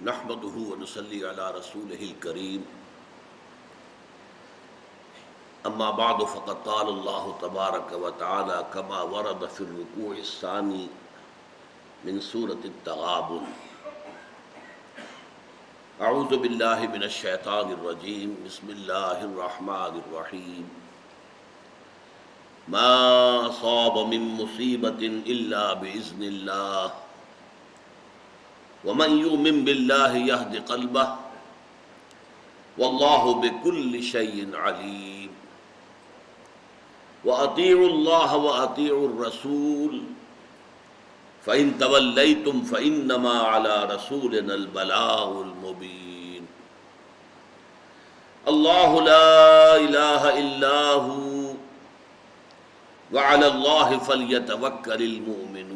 نحمده ونصلي على رسوله الكريم اما بعد فقد قال الله تبارك وتعالى كما ورد في الركوع الثاني من سورة التغابن اعوذ بالله من الشيطان الرجيم بسم الله الرحمن الرحيم ما أصاب من مصيبة إلا بإذن الله ومن يؤمن بالله يهد قلبه والله بكل شيء عليم وأطيعوا الله وأطيعوا الرسول فإن توليتم فإنما على رسولنا البلاغ المبين الله لا إله إلا هو وعلى الله فليتوكل المؤمنون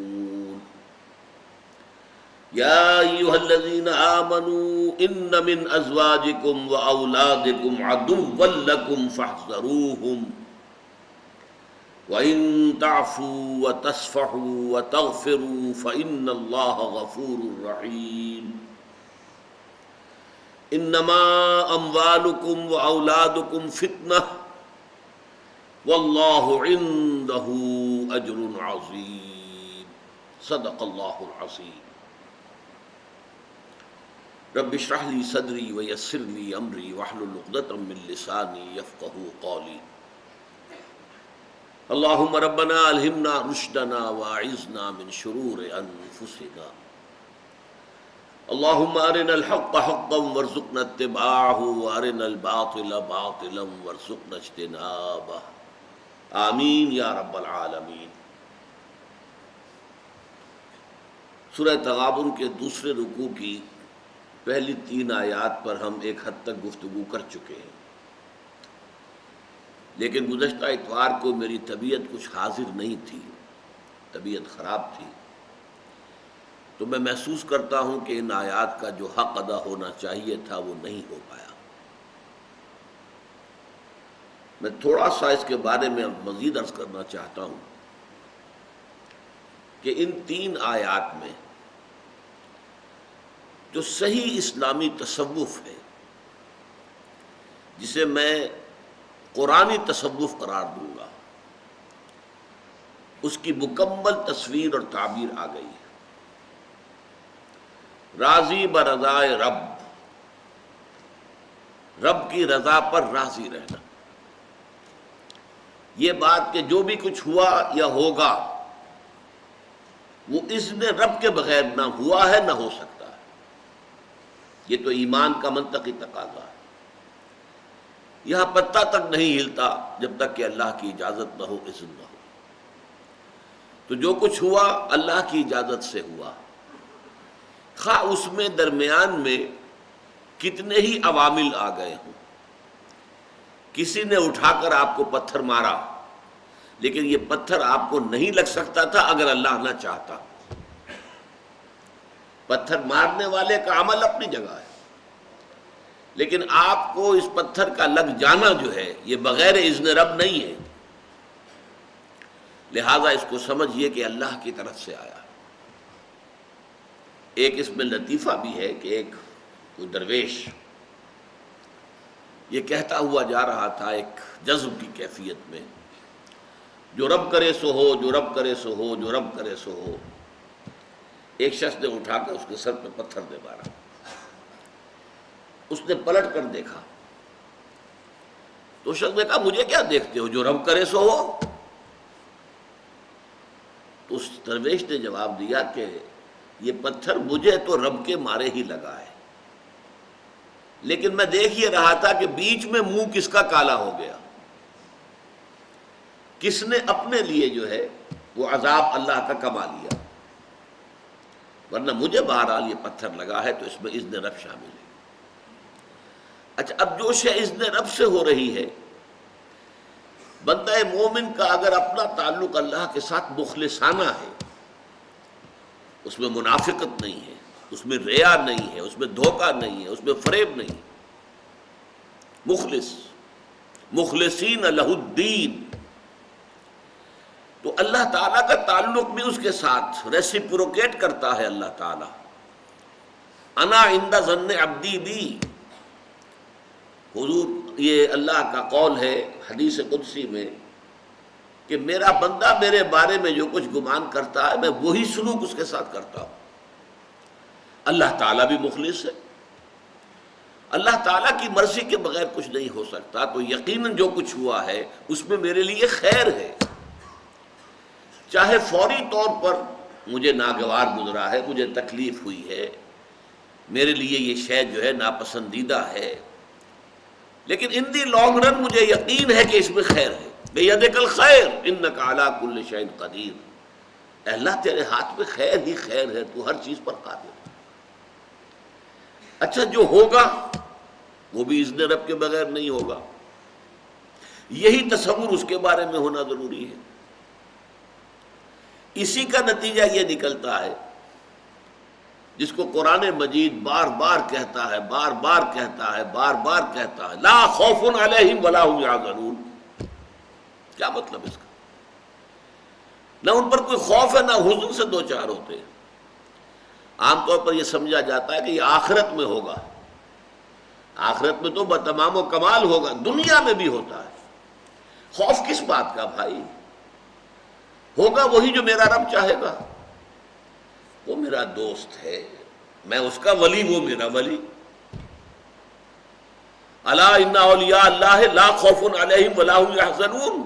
يا أيها الذين آمنوا إن من أزواجكم وأولادكم عدوا لكم فاحذروهم وإن تعفوا وتصفحوا وتغفروا فإن الله غفور رحيم إنما أموالكم وأولادكم فتنة واللہ عنده اجر عظیم صدق اللہ العظیم رب اشرح لی صدری ویسر لی امری واحلل عقدۃ من لسانی یفقہوا قولی اللہم ربنا الہمنا رشدنا واعذنا من شرور انفسنا اللہم ارنا الحق حقا وارزقنا اتباعہ وارنا الباطل باطلا وارزقنا اجتنابہ آمین یا رب العالمین۔ سورہ تغابن کے دوسرے رکوع کی پہلی 3 آیات پر ہم ایک حد تک گفتگو کر چکے ہیں، لیکن گزشتہ اتوار کو میری طبیعت کچھ حاضر نہیں تھی، طبیعت خراب تھی، تو میں محسوس کرتا ہوں کہ ان آیات کا جو حق ادا ہونا چاہیے تھا وہ نہیں ہو پایا۔ میں تھوڑا سا اس کے بارے میں مزید عرض کرنا چاہتا ہوں کہ ان 3 آیات میں جو صحیح اسلامی تصوف ہے، جسے میں قرآنی تصوف قرار دوں گا، اس کی مکمل تصویر اور تعبیر آ گئی ہے۔ راضی برضائے رب، رب کی رضا پر راضی رہنا، یہ بات کہ جو بھی کچھ ہوا یا ہوگا وہ اذن رب کے بغیر نہ ہوا ہے نہ ہو سکتا ہے، یہ تو ایمان کا منطقی تقاضا ہے۔ یہاں پتہ تک نہیں ہلتا جب تک کہ اللہ کی اجازت نہ ہو، اذن نہ ہو۔ تو جو کچھ ہوا اللہ کی اجازت سے ہوا، خواہ اس میں درمیان میں کتنے ہی عوامل آ گئے ہوں۔ کسی نے اٹھا کر آپ کو پتھر مارا، لیکن یہ پتھر آپ کو نہیں لگ سکتا تھا اگر اللہ نہ چاہتا۔ پتھر مارنے والے کا عمل اپنی جگہ ہے، لیکن آپ کو اس پتھر کا لگ جانا جو ہے یہ بغیر اذن رب نہیں ہے، لہذا اس کو سمجھیے کہ اللہ کی طرف سے آیا۔ ایک اس میں لطیفہ بھی ہے کہ ایک کوئی درویش یہ کہتا ہوا جا رہا تھا ایک جذب کی کیفیت میں، جو رب کرے سو ہو، جو رب کرے سو ہو، جو رب کرے سو ہو۔ ایک شخص نے اٹھا کر اس کے سر پہ پتھر دے مارا، اس نے پلٹ کر دیکھا تو شخص نے کہا مجھے کیا دیکھتے ہو، جو رب کرے سو ہو۔ تو اس درویش نے جواب دیا کہ یہ پتھر مجھے تو رب کے مارے ہی لگا ہے، لیکن میں دیکھ یہ رہا تھا کہ بیچ میں منہ کس کا کالا ہو گیا، کس نے اپنے لیے جو ہے وہ عذاب اللہ کا کما لیا، ورنہ مجھے بہرحال یہ پتھر لگا ہے تو اس میں اذن رب شامل ہے۔ اچھا، اب جو شے اذن رب سے ہو رہی ہے، بندہ مومن کا اگر اپنا تعلق اللہ کے ساتھ مخلصانہ ہے، اس میں منافقت نہیں ہے، اس میں ریا نہیں ہے، اس میں دھوکہ نہیں ہے، اس میں فریب نہیں ہے، مخلصین لہ الدین، تو اللہ تعالیٰ کا تعلق بھی اس کے ساتھ ریسیپروکیٹ کرتا ہے۔ اللہ تعالیٰ انا عند ظن عبدی بی، حضور یہ اللہ کا قول ہے حدیث قدسی میں کہ میرا بندہ میرے بارے میں جو کچھ گمان کرتا ہے میں وہی سلوک اس کے ساتھ کرتا ہوں۔ اللہ تعالیٰ بھی مخلص ہے، اللہ تعالیٰ کی مرضی کے بغیر کچھ نہیں ہو سکتا، تو یقیناً جو کچھ ہوا ہے اس میں میرے لیے خیر ہے، چاہے فوری طور پر مجھے ناگوار گزرا ہے، مجھے تکلیف ہوئی ہے، میرے لیے یہ شے جو ہے ناپسندیدہ ہے، لیکن ان دی لانگ رن مجھے یقین ہے کہ اس میں خیر ہے۔ بیدک الخیر انک علی کل شیء قدیر، اے اللہ تیرے ہاتھ میں خیر ہی خیر ہے، تو ہر چیز پر قادر ہے۔ اچھا جو ہوگا وہ بھی اذن رب کے بغیر نہیں ہوگا، یہی تصور اس کے بارے میں ہونا ضروری ہے۔ اسی کا نتیجہ یہ نکلتا ہے جس کو قرآن مجید بار بار کہتا ہے، بار بار کہتا ہے، بار بار کہتا ہے، لا خوف علیہم ولا هم یحزنون۔ کیا مطلب اس کا؟ نہ ان پر کوئی خوف ہے نہ حزن سے دو چار ہوتے ہیں۔ عام طور پر یہ سمجھا جاتا ہے کہ یہ آخرت میں ہوگا، آخرت میں تو بتمام و کمال ہوگا، دنیا میں بھی ہوتا ہے۔ خوف کس بات کا بھائی؟ ہوگا وہی جو میرا رب چاہے گا، وہ میرا دوست ہے، میں اس کا ولی، وہ میرا ولی۔ الا ان اولیاء اللہ لا خوف علیہم ولا هم یحزنون،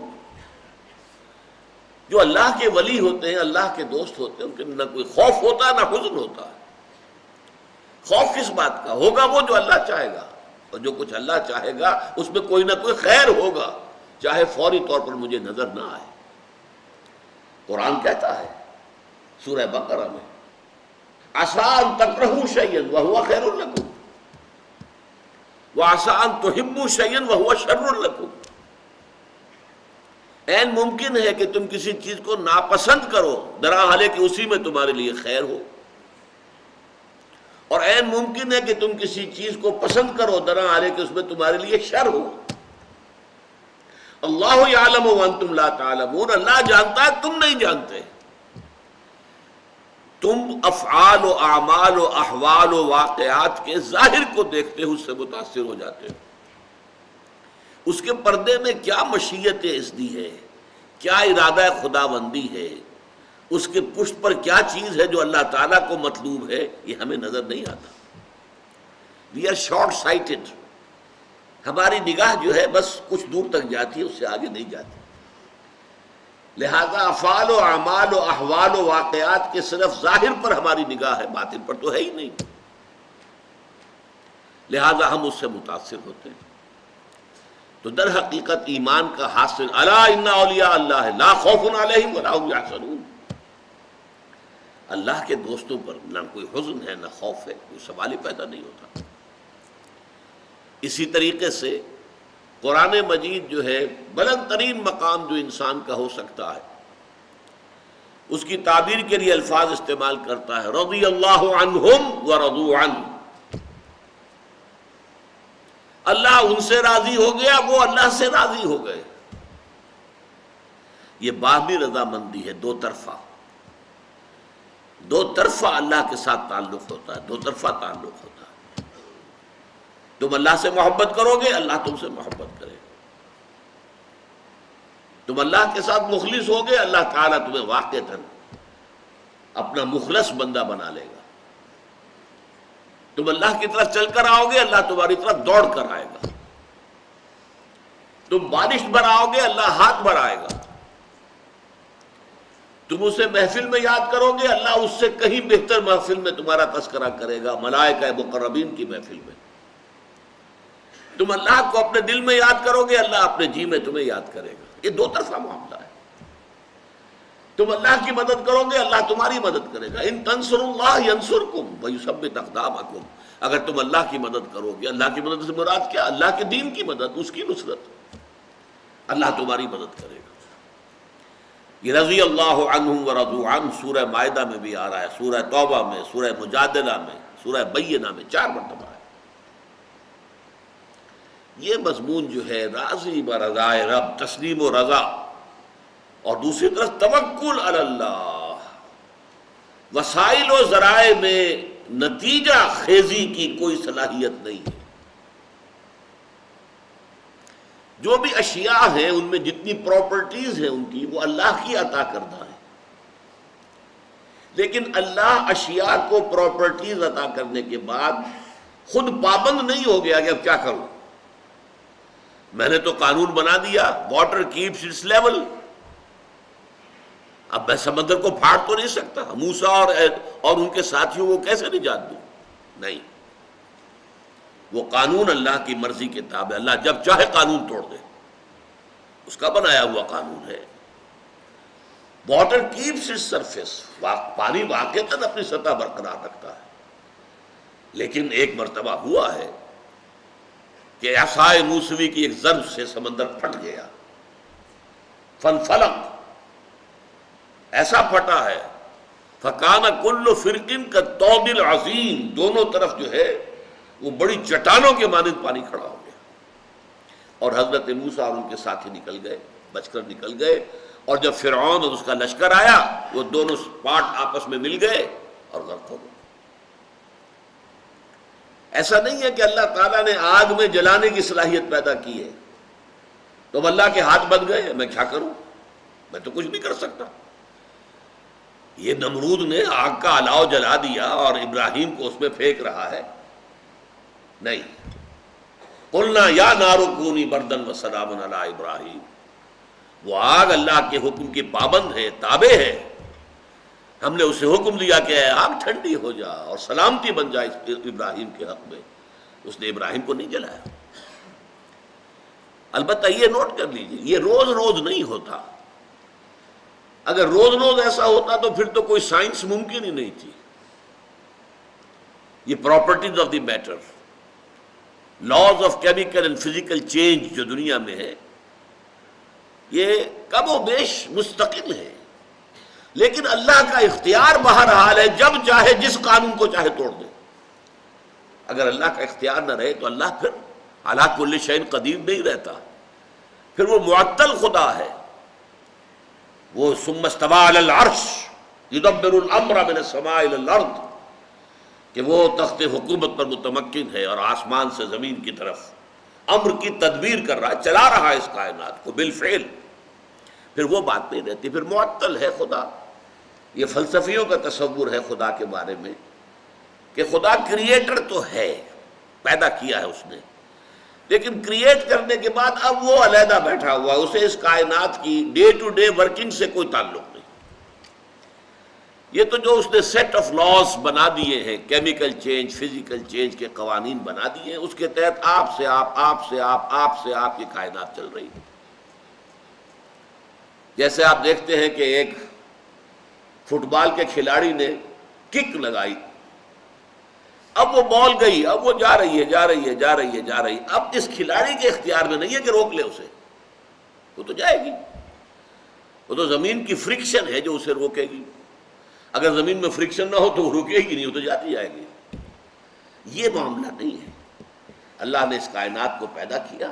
جو اللہ کے ولی ہوتے ہیں، اللہ کے دوست ہوتے ہیں، ان کے نہ کوئی خوف ہوتا نہ حزن ہوتا ہے۔ خوف کس بات کا؟ ہوگا وہ جو اللہ چاہے گا، اور جو کچھ اللہ چاہے گا اس میں کوئی نہ کوئی خیر ہوگا، چاہے فوری طور پر مجھے نظر نہ آئے۔ قرآن کہتا ہے سورہ بقرہ میں، عسیٰ ان تکرہوا شیئا وہو خیر لکم وعسیٰ ان تحبوا شیئا وہو شر لکم، عین ممکن ہے کہ تم کسی چیز کو ناپسند کرو درا حالے کہ اسی میں تمہارے لیے خیر ہو، اور عین ممکن ہے کہ تم کسی چیز کو پسند کرو درا حالے کہ اس میں تمہارے لیے شر ہو۔ اللہ یعلم وانتم لا تعلمون، اللہ جانتا ہے تم نہیں جانتے۔ تم افعال و اعمال و احوال و واقعات کے ظاہر کو دیکھتے ہو، اس سے متاثر ہو جاتے ہو، اس کے پردے میں کیا مشیت اذنی ہے، کیا ارادہ خداوندی ہے، اس کے پشت پر کیا چیز ہے جو اللہ تعالیٰ کو مطلوب ہے، یہ ہمیں نظر نہیں آتا۔ وی آر شارٹ سائٹڈ، ہماری نگاہ جو ہے بس کچھ دور تک جاتی ہے، اس سے آگے نہیں جاتی۔ لہذا افعال و اعمال و احوال و واقعات کے صرف ظاہر پر ہماری نگاہ ہے، باطن پر تو ہے ہی نہیں، لہذا ہم اس سے متاثر ہوتے ہیں۔ تو در حقیقت ایمان کا حاصل، الا ان اولیاء اللہ لا خوف علیہم ولا هم یحزنون، اللہ کے دوستوں پر نہ کوئی حزن ہے نہ خوف ہے، کوئی سوال ہی پیدا نہیں ہوتا۔ اسی طریقے سے قرآن مجید جو ہے بلند ترین مقام جو انسان کا ہو سکتا ہے، اس کی تعبیر کے لیے الفاظ استعمال کرتا ہے، رضی اللہ عنہم ورضوا عنہ، اللہ ان سے راضی ہو گیا، وہ اللہ سے راضی ہو گئے۔ یہ باہمی رضامندی ہے، دو طرفہ، دو طرفہ اللہ کے ساتھ تعلق ہوتا ہے، دو طرفہ تعلق ہوتا ہے۔ تم اللہ سے محبت کرو گے، اللہ تم سے محبت کرے گا۔ تم اللہ کے ساتھ مخلص ہوگے، اللہ تعالیٰ تمہیں واقعتاً اپنا مخلص بندہ بنا لے گا۔ تم اللہ کی طرف چل کر آؤ گے، اللہ تمہاری طرف دوڑ کر آئے گا۔ تم بارش بڑھاؤ گے، اللہ ہاتھ بڑھائے گا۔ تم اسے محفل میں یاد کرو گے، اللہ اس سے کہیں بہتر محفل میں تمہارا تذکرہ کرے گا، ملائکہ مقربین کی محفل میں۔ تم اللہ کو اپنے دل میں یاد کرو گے، اللہ اپنے جی میں تمہیں یاد کرے گا۔ یہ دو طرفہ معاملہ ہے۔ تم اللہ کی مدد کرو گے، اللہ تمہاری مدد کرے گا۔ ان تنصروا اللہ ینصرکم ویثبت اقدامکم، اگر تم اللہ کی مدد کرو گے، اللہ کی مدد سے مراد کیا؟ اللہ کے دین کی مدد، اس کی نصرت، اللہ تمہاری مدد کرے گا۔ یہ رضی اللہ عنہم ورضوا عنہ سورہ مائدہ میں بھی آ رہا ہے، سورہ توبہ میں، سورہ مجادلہ میں، سورہ بینہ میں 4 مرتبہ ہے۔ یہ مضمون جو ہے راضی برضائے رب، تسلیم و رضا، اور دوسری طرف توکل علی اللہ، وسائل و ذرائع میں نتیجہ خیزی کی کوئی صلاحیت نہیں ہے۔ جو بھی اشیاء ہیں ان میں جتنی پراپرٹیز ہیں ان کی، وہ اللہ کی عطا کردہ ہے، لیکن اللہ اشیاء کو پراپرٹیز عطا کرنے کے بعد خود پابند نہیں ہو گیا کہ اب کیا کروں، میں نے تو قانون بنا دیا، واٹر کیپس اٹس لیول، اب میں سمندر کو پھاڑ تو نہیں سکتا، موسیٰ اور ان کے ساتھیوں کو کیسے نجات دوں؟ نہیں، وہ قانون اللہ کی مرضی کے تابع، اللہ جب چاہے قانون توڑ دے، اس کا بنایا ہوا قانون ہے۔ واٹر کیپس اٹس سرفیس، پانی واقعتاً اپنی سطح برقرار رکھتا ہے، لیکن ایک مرتبہ ہوا ہے کہ عصائے موسوی کی ایک ضرب سے سمندر پھٹ گیا، فنفلق، ایسا پھٹا ہے، فکان کل فرقن کالطود العظیم، دونوں طرف جو ہے وہ بڑی چٹانوں کے مانند پانی کھڑا ہو گیا، اور حضرت موسیٰ اور ان کے ساتھی نکل گئے، بچ کر نکل گئے، اور جب فرعون اور اس کا لشکر آیا وہ دونوں پارٹ آپس میں مل گئے اور غرق ہو گئے۔ ایسا نہیں ہے کہ اللہ تعالیٰ نے آگ میں جلانے کی صلاحیت پیدا کی ہے تو اب اللہ کے ہاتھ بن گئے، میں کیا کروں، میں تو کچھ نہیں کر سکتا۔ یہ نمرود نے آگ کا الاؤ جلا دیا اور ابراہیم کو اس میں پھینک رہا ہے، نہیں، قلنا یا نار کونی بردن وسلاما علی ابراہیم، وہ آگ اللہ کے حکم کی پابند ہے، تابع ہے، ہم نے اسے حکم دیا کہ آگ ٹھنڈی ہو جا اور سلامتی بن جائے ابراہیم کے حق میں، اس نے ابراہیم کو نہیں جلایا۔ البتہ یہ نوٹ کر لیجیے، یہ روز روز نہیں ہوتا، اگر روز روز ایسا ہوتا تو پھر تو کوئی سائنس ممکن ہی نہیں تھی۔ یہ properties of the matter, laws of chemical and physical change جو دنیا میں ہے، یہ کم و بیش مستقل ہے، لیکن اللہ کا اختیار بہرحال ہے، جب چاہے جس قانون کو چاہے توڑ دے۔ اگر اللہ کا اختیار نہ رہے تو اللہ پھر علی کل شیء قدیر نہیں رہتا، پھر وہ معطل خدا ہے، وہ ثم استوى علی العرش یدبر الامر من السماء الی الارض، کہ وہ تخت حکومت پر متمکن ہے اور آسمان سے زمین کی طرف امر کی تدبیر کر رہا ہے، چلا رہا ہے اس کائنات کو بالفعل، پھر وہ بات نہیں رہتی، پھر معطل ہے خدا۔ یہ فلسفیوں کا تصور ہے خدا کے بارے میں کہ خدا کریٹر تو ہے، پیدا کیا ہے اس نے، لیکن کریٹ کرنے کے بعد اب وہ علیحدہ بیٹھا ہوا ہے، اسے اس کائنات کی ڈے ٹو ڈے ورکنگ سے کوئی تعلق نہیں۔ یہ تو جو اس نے سیٹ آف لاز بنا دیے ہیں، کیمیکل چینج، فزیکل چینج کے قوانین بنا دیے ہیں، اس کے تحت آپ سے آپ یہ کائنات چل رہی ہے۔ جیسے آپ دیکھتے ہیں کہ ایک فٹ بال کے کھلاڑی نے کک لگائی، اب وہ بال گئی، اب وہ جا رہی ہے، اب اس کھلاڑی کے اختیار میں نہیں ہے کہ روک لے اسے، وہ تو جائے گی، وہ تو زمین کی فرکشن ہے جو اسے روکے گی، اگر زمین میں فرکشن نہ ہو تو وہ رکے گی نہیں، وہ تو جاتی جائے گی۔ یہ معاملہ نہیں ہے، اللہ نے اس کائنات کو پیدا کیا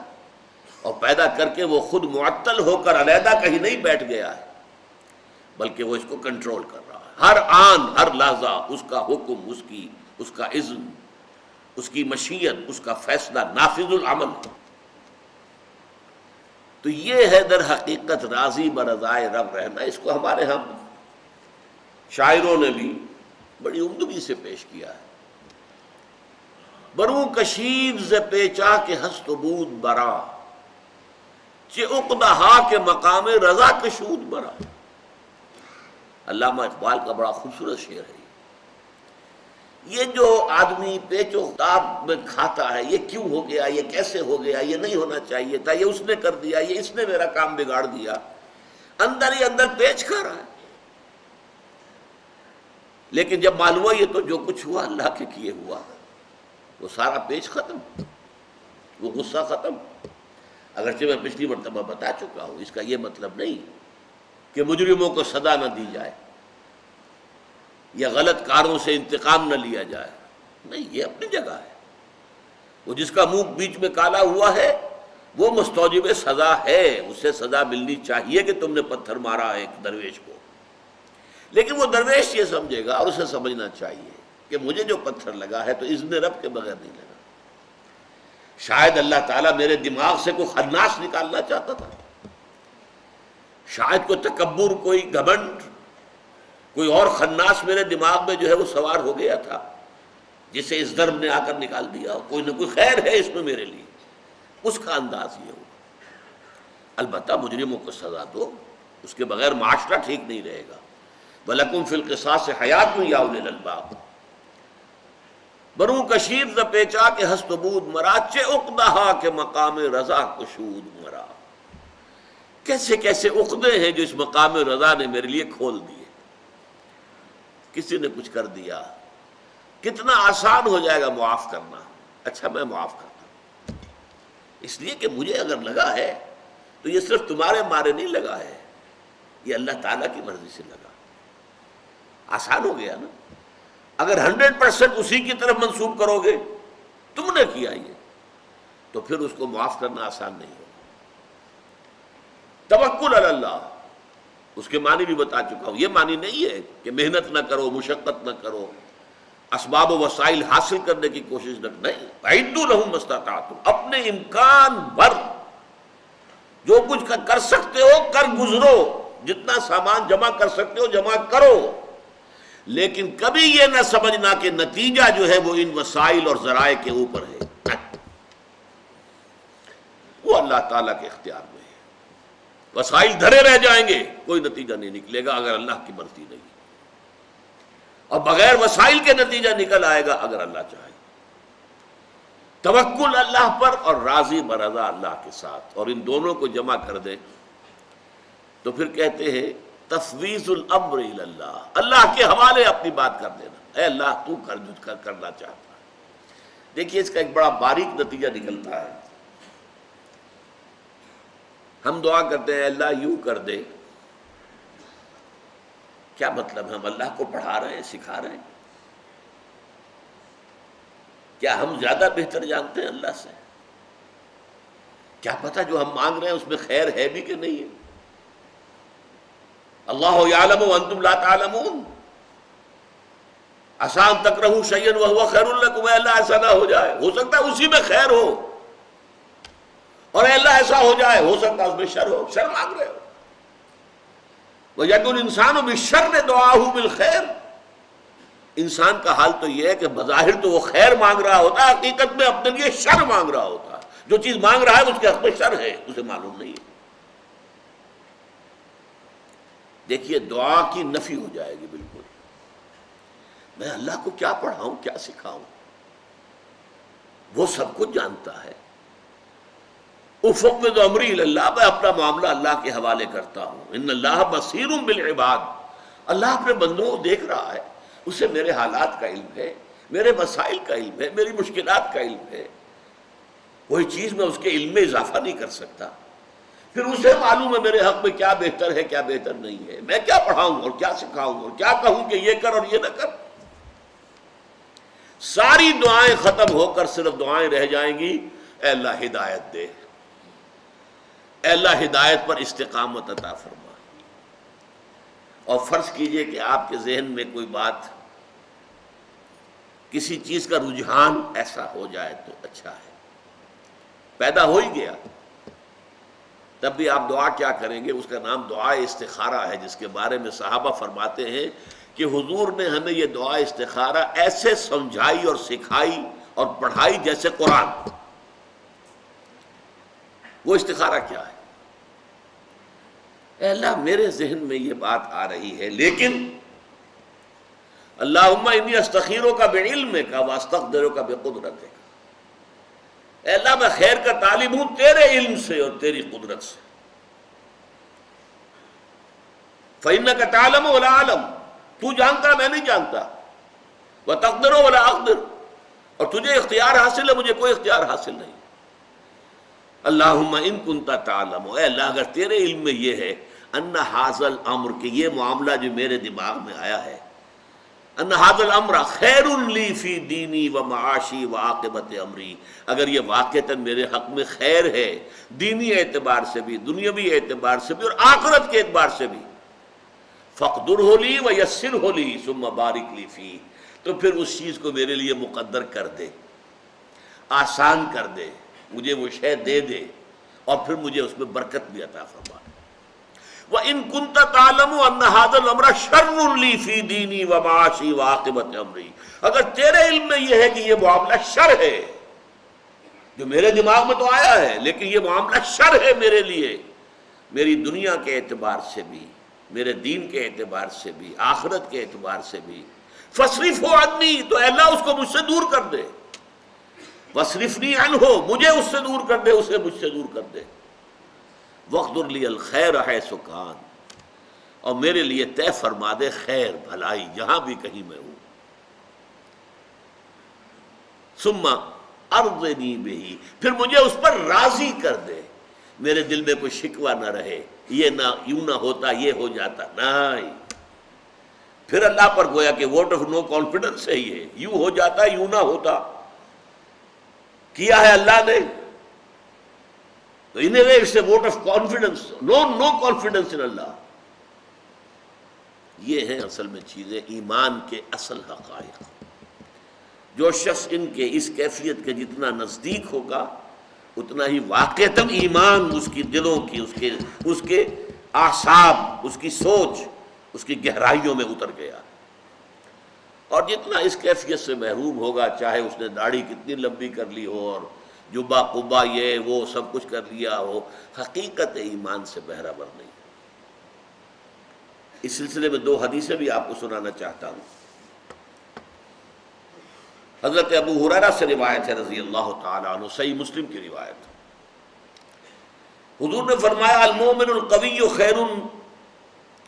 اور پیدا کر کے وہ خود معطل ہو کر علیحدہ کہیں نہیں بیٹھ گیا ہے، بلکہ وہ اس کو کنٹرول کر رہا ہے، ہر آن ہر لحظہ اس کا حکم، اس کا اذن، اس کی مشیت، اس کا فیصلہ نافذ العمل۔ تو یہ ہے در حقیقت راضی برضائے رب رہنا۔ اس کو ہمارے ہم شاعروں نے بھی بڑی عمدگی سے پیش کیا ہے۔ برو کشید ز پیچا کے ہست و بود برا، چہ عقدہا کے مقام رضا کشود برا۔ علامہ اقبال کا بڑا خوبصورت شعر ہے۔ یہ جو آدمی پیچ و تاب میں کھاتا ہے، یہ کیوں ہو گیا، یہ کیسے ہو گیا، یہ نہیں ہونا چاہیے تھا، یہ اس نے کر دیا، یہ اس نے میرا کام بگاڑ دیا، اندر ہی اندر پیچ کھا رہا ہے، لیکن جب معلوم ہوا یہ تو جو کچھ ہوا اللہ کے کیے ہوا، وہ سارا پیچ ختم، وہ غصہ ختم۔ اگرچہ میں پچھلی مرتبہ بتا چکا ہوں، اس کا یہ مطلب نہیں کہ مجرموں کو سزا نہ دی جائے یا غلط کاروں سے انتقام نہ لیا جائے، نہیں، یہ اپنی جگہ ہے۔ وہ جس کا منہ بیچ میں کالا ہوا ہے وہ مستوجب سزا ہے، اسے سزا ملنی چاہیے کہ تم نے پتھر مارا ایک درویش کو، لیکن وہ درویش یہ سمجھے گا اور اسے سمجھنا چاہیے کہ مجھے جو پتھر لگا ہے تو اذن رب کے بغیر نہیں لگا. شاید اللہ تعالیٰ میرے دماغ سے کوئی خناس نکالنا چاہتا تھا، شاید کوئی تکبر، کوئی گھمنڈ، کوئی اور خناس میرے دماغ میں جو ہے وہ سوار ہو گیا تھا، جسے اس ضرب نے آ کر نکال دیا. کوئی نہ کوئی خیر ہے اس میں میرے لیے، اس کا انداز یہ ہو. البتہ مجرموں کو سزا دو، اس کے بغیر معاشرہ ٹھیک نہیں رہے گا. وَلَكُمْ فِي الْقِصَاصِ حَيَاتٌ يَا أُولِي الْأَلْبَابِ. برو کشید ز پیچا کے ہست و بود مرا، چے عقدہا کے مقام رضا کشود مرا. کیسے کیسے عقدے ہیں جو اس مقام رضا نے میرے لیے کھول دیے. کسی نے کچھ کر دیا، کتنا آسان ہو جائے گا معاف کرنا. اچھا میں معاف کرتا ہوں، اس لیے کہ مجھے اگر لگا ہے تو یہ صرف تمہارے مارے نہیں لگا ہے، یہ اللہ تعالیٰ کی مرضی سے لگا. آسان ہو گیا نا. اگر 100% اسی کی طرف منسوب کرو گے تم نے کیا یہ، تو پھر اس کو معاف کرنا آسان نہیں ہوگا. توکل علی اللہ، اس کے معنی بھی بتا چکا ہوں. یہ معنی نہیں ہے کہ محنت نہ کرو، مشقت نہ کرو، اسباب و وسائل حاصل کرنے کی کوشش نہ. نہیں، اعدوا لهم ما استطعتم، اپنے امکان بھر جو کچھ کر سکتے ہو کر گزرو، جتنا سامان جمع کر سکتے ہو جمع کرو. لیکن کبھی یہ نہ سمجھنا کہ نتیجہ جو ہے وہ ان وسائل اور ذرائع کے اوپر ہے. وہ اللہ تعالیٰ کے اختیار میں ہے. وسائل دھرے رہ جائیں گے، کوئی نتیجہ نہیں نکلے گا اگر اللہ کی مرضی نہیں، اور بغیر وسائل کے نتیجہ نکل آئے گا اگر اللہ چاہے. توکل اللہ پر اور راضی برضا اللہ کے ساتھ، اور ان دونوں کو جمع کر دے تو پھر کہتے ہیں تفویض الامر الی اللہ، اللہ کے حوالے اپنی بات کر دینا. اے اللہ تو کر جو کرنا چاہتا ہے. دیکھیے اس کا ایک بڑا باریک نتیجہ نکلتا ہے. ہم دعا کرتے ہیں اللہ یوں کر دے، کیا مطلب ہے؟ ہم اللہ کو پڑھا رہے ہیں، سکھا رہے ہیں؟ کیا ہم زیادہ بہتر جانتے ہیں اللہ سے؟ کیا پتہ جو ہم مانگ رہے ہیں اس میں خیر ہے بھی کہ نہیں ہے؟ اللہ یعلم وانتم لا تعلمون. آسان تکرہوا شیئا وہو خیر لکم. اے اللہ ایسا نہ ہو جائے، ہو سکتا ہے اسی میں خیر ہو، اور اے اللہ ایسا ہو جائے، ہو سکتا ہے اس میں شر ہو. شر مانگ رہے ہو. وَيَدُّ الْإِنسَانُ بِالشَّرِّ دُعَاءُهُ بِالْخَيْرِ. انسان کا حال تو یہ ہے کہ بظاہر تو وہ خیر مانگ رہا ہوتا ہے، حقیقت میں اپنے لیے شر مانگ رہا ہوتا ہے. جو چیز مانگ رہا ہے اس کے حق میں شر ہے، اسے معلوم نہیں ہے. دیکھیے دعا کی نفی ہو جائے گی بالکل. میں اللہ کو کیا پڑھاؤں، کیا سکھاؤں؟ وہ سب کچھ جانتا ہے. افوض امری الی اللہ، میں اپنا معاملہ اللہ کے حوالے کرتا ہوں. ان اللہ بصیر بالعباد، اللہ اپنے بندوں کو دیکھ رہا ہے، اسے میرے حالات کا علم ہے، میرے مسائل کا علم ہے، میری مشکلات کا علم ہے. کوئی چیز میں اس کے علم میں اضافہ نہیں کر سکتا. پھر اسے معلوم ہے میرے حق میں کیا بہتر ہے کیا بہتر نہیں ہے. میں کیا پڑھاؤں اور کیا سکھاؤں اور کیا کہوں کہ یہ کر اور یہ نہ کر. ساری دعائیں ختم ہو کر صرف دعائیں رہ جائیں گی اے اللہ ہدایت دے، اے اللہ ہدایت پر استقامت عطا فرما. اور فرض کیجئے کہ آپ کے ذہن میں کوئی بات، کسی چیز کا رجحان ایسا ہو جائے تو اچھا ہے، پیدا ہو ہی گیا، تب بھی آپ دعا کیا کریں گے؟ اس کا نام دعا استخارہ ہے، جس کے بارے میں صحابہ فرماتے ہیں کہ حضور نے ہمیں یہ دعا استخارہ ایسے سمجھائی اور سکھائی اور پڑھائی جیسے قرآن. وہ استخارہ کیا ہے؟ اے اللہ میرے ذہن میں یہ بات آ رہی ہے، لیکن اللہم انی استخیرک بعلمک واستقدرک بقدرتک. اے اللہ میں خیر کا طالب ہوں تیرے علم سے اور تیری قدرت سے. فإنک تعلم ولا اعلم، تو جانتا میں نہیں جانتا. وتقدر ولا اقدر، اور تجھے اختیار حاصل ہے مجھے کوئی اختیار حاصل نہیں. اللہم ان کنت تعلم، اے اللہ اگر تیرے علم میں یہ ہے ان ھذا الامر، کہ یہ معاملہ جو میرے دماغ میں آیا ہے، ان ھذا الامر خیر لی فی دینی و معاشی و عاقبت امری، اگر یہ واقعتاً میرے حق میں خیر ہے دینی اعتبار سے بھی، دنیاوی اعتبار سے بھی اور آخرت کے اعتبار سے بھی، فاقدرہ لی و یسرہ لی ثم بارک لی فیہ، تو پھر اس چیز کو میرے لیے مقدر کر دے، آسان کر دے، مجھے وہ شے دے دے، اور پھر مجھے اس میں برکت بھی عطا فرما۔ وَإِن كُنتَ تَعْلَمُ أَنَّ هَذَا الْأَمْرَ شَرٌّ لِّي فِي دِينِي وَمَعَاشِي وَعَاقِبَةِ أَمْرِي، اگر تیرے علم میں یہ ہے کہ یہ معاملہ شر ہے، جو میرے دماغ میں تو آیا ہے لیکن یہ معاملہ شر ہے میرے لیے، میری دنیا کے اعتبار سے بھی، میرے دین کے اعتبار سے بھی، آخرت کے اعتبار سے بھی، فَاصْرِفْهُ عَنِّي، تو اے اللہ اس کو مجھ سے دور کر دے، وَاصْرِفْنِي عَنْهُ، مجھے اس سے دور کر دے، اسے مجھ سے دور کر دے، وَاقْدُرْ لِي الْخَيْرَ حَيْثُ كَانَ، اور میرے لیے طے فرما دے خیر بھلائی جہاں بھی کہیں میں ہوں، ثُمَّ أَرْضِنِي بِهِ، پھر مجھے اس پر راضی کر دے، میرے دل میں کوئی شکوہ نہ رہے، یہ نہ یوں نہ ہوتا یہ ہو جاتا، نہیں، پھر اللہ پر گویا کہ ووٹ آف نو کانفیڈنس ہے، یہ یوں ہو جاتا یوں نہ ہوتا، کیا ہے اللہ نے، تو in a way it's a vote of confidence, no confidence in اللہ۔ یہ ہیں اصل میں چیزیں ایمان کے اصل حقائق۔ جو شخص ان کے اس کیفیت کے جتنا نزدیک ہوگا اتنا ہی واقعتاً ایمان اس کی دلوں کی، اس کے اعصاب، اس کی سوچ، اس کی گہرائیوں میں اتر گیا، اور جتنا اس کیفیت سے محروم ہوگا، چاہے اس نے داڑھی کتنی لمبی کر لی ہو اور جبہ قبا یہ وہ سب کچھ کر لیا ہو، حقیقت ایمان سے بہرہ نہیں۔ اس سلسلے میں دو حدیثیں بھی آپ کو سنانا چاہتا ہوں۔ حضرت ابو ہریرہ سے روایت ہے رضی اللہ تعالیٰ عنہ، صحیح مسلم کی روایت، حضور نے فرمایا المومن القوی خیر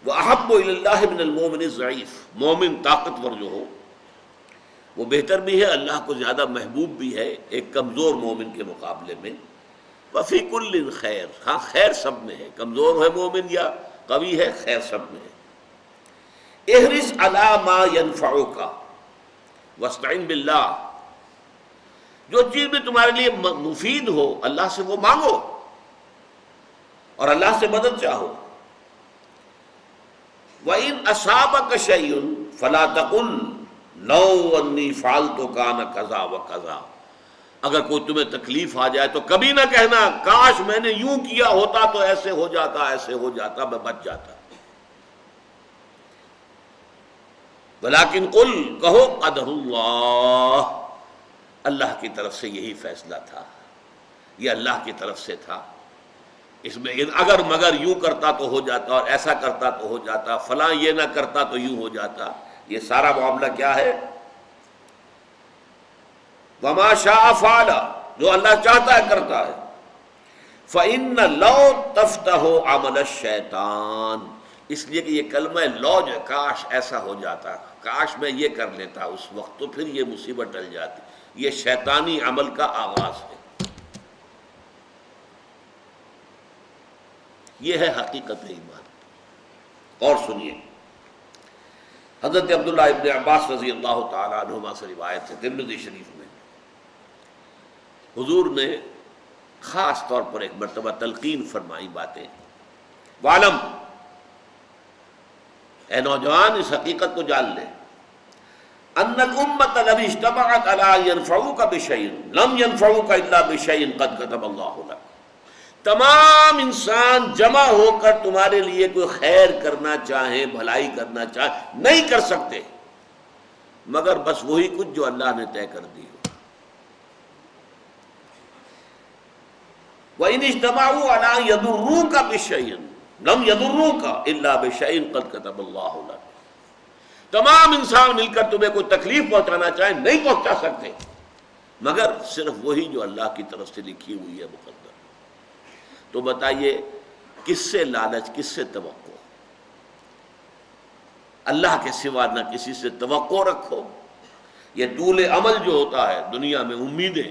واحب الی اللہ من المومن الضعیف، مومن طاقتور جو ہو وہ بہتر بھی ہے، اللہ کو زیادہ محبوب بھی ہے ایک کمزور مومن کے مقابلے میں، وفی کل خیر، ہاں خیر سب میں ہے، کمزور ہے مومن یا قوی ہے، خیر سب میں ہے۔ احرص علی ما ینفعک واستعن باللہ، جو چیز بھی تمہارے لیے مفید ہو اللہ سے وہ مانگو اور اللہ سے مدد چاہو۔ وَإِنْ أَصَابَكَ شَيْءٌ فَلَا تَقُلْ لَوْ أَنِّي فَعَلْتُ كَانَ كَذَا وَكَذَا، اگر کوئی تمہیں تکلیف آ جائے تو کبھی نہ کہنا کاش میں نے یوں کیا ہوتا تو ایسے ہو جاتا، ایسے ہو جاتا، میں بچ جاتا، ولیکن قل، کہو قدر اللہ، اللہ کی طرف سے یہی فیصلہ تھا، یہ اللہ کی طرف سے تھا، اس میں اگر مگر یوں کرتا تو ہو جاتا اور ایسا کرتا تو ہو جاتا، فلاں یہ نہ کرتا تو یوں ہو جاتا، یہ سارا معاملہ کیا ہے؟ وما شاء فعل، جو اللہ چاہتا ہے کرتا ہے۔ فإن لو تفتح عمل الشیطان، اس لیے کہ یہ کلمہ لو جو کاش ایسا ہو جاتا، کاش میں یہ کر لیتا اس وقت، تو پھر یہ مصیبت ٹل جاتی، یہ شیطانی عمل کا آغاز ہے، یہ ہے حقیقت ایمان۔ اور سنیے، حضرت عبداللہ ابن عباس رضی اللہ تعالیٰ عنہما سے روایت ہے ترمذی شریف میں، حضور نے خاص طور پر ایک مرتبہ تلقین فرمائی باتیں، وعلم، اے نوجوان اس حقیقت کو جان لے، ان الامۃ لو اجتمعت علی ان ينفعوک بشیء لم ينفعوک الا بشیء قد کتب اللہ لک، تمام انسان جمع ہو کر تمہارے لیے کوئی خیر کرنا چاہیں، بھلائی کرنا چاہیں، نہیں کر سکتے مگر بس وہی کچھ جو اللہ نے طے کر دی ہو۔ وَإِنِ اجْتَمَعُوا عَلَىٰ أَن يَضُرُّوكَ بِشَيْءٍ لَمْ يَضُرُّوكَ إِلَّا بِشَيْءٍ قَدْ كَتَبَ اللَّهُ لَكَ، تمام انسان مل کر تمہیں کوئی تکلیف پہنچانا چاہیں نہیں پہنچا سکتے مگر صرف وہی جو اللہ کی طرف سے لکھی ہوئی ہے مقدر۔ تو بتائیے کس سے لالچ، کس سے توقع؟ اللہ کے سوا نہ کسی سے توقع رکھو۔ یہ طول عمل جو ہوتا ہے دنیا میں، امیدیں،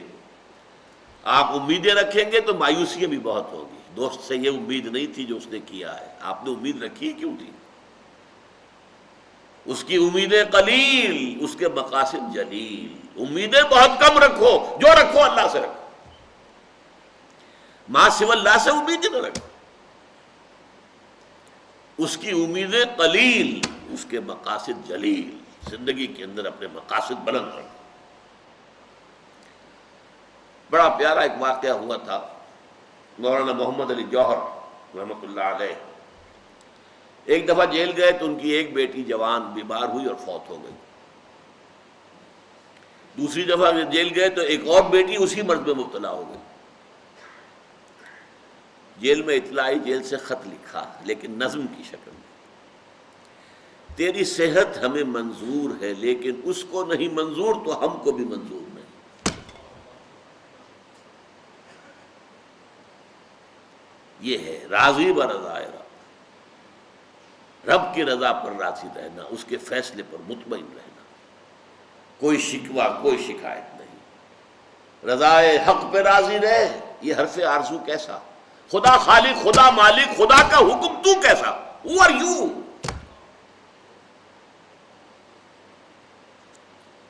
آپ امیدیں رکھیں گے تو مایوسیاں بھی بہت ہوگی، دوست سے یہ امید نہیں تھی جو اس نے کیا ہے، آپ نے امید رکھی کیوں تھی؟ اس کی امیدیں قلیل، اس کے مقاصد جلیل، امیدیں بہت کم رکھو، جو رکھو اللہ سے رکھو، ماں سوى اللہ سے امیدیں نہ رکھو، اس کی امیدیں قلیل، اس کے مقاصد جلیل۔ زندگی کے اندر اپنے مقاصد بلند کرنا۔ بڑا پیارا ایک واقعہ ہوا تھا، مولانا محمد علی جوہر رحمۃ اللہ علیہ ایک دفعہ جیل گئے تو ان کی ایک بیٹی جوان بیمار ہوئی اور فوت ہو گئی۔ دوسری دفعہ جیل گئے تو ایک اور بیٹی اسی مرض میں مبتلا ہو گئی۔ جیل میں اطلاع آئی، جیل سے خط لکھا لیکن نظم کی شکل میں، تیری صحت ہمیں منظور ہے لیکن اس کو نہیں منظور تو ہم کو بھی منظور نہیں۔ یہ ہے راضی برضائے رب، رب کی رضا پر راضی رہنا، اس کے فیصلے پر مطمئن رہنا، کوئی شکوہ کوئی شکایت نہیں، رضائے حق پہ راضی رہے۔ یہ حرف آرزو کیسا؟ خدا خالق، خدا مالک، خدا کا حکم تو کیسا؟ Who are you؟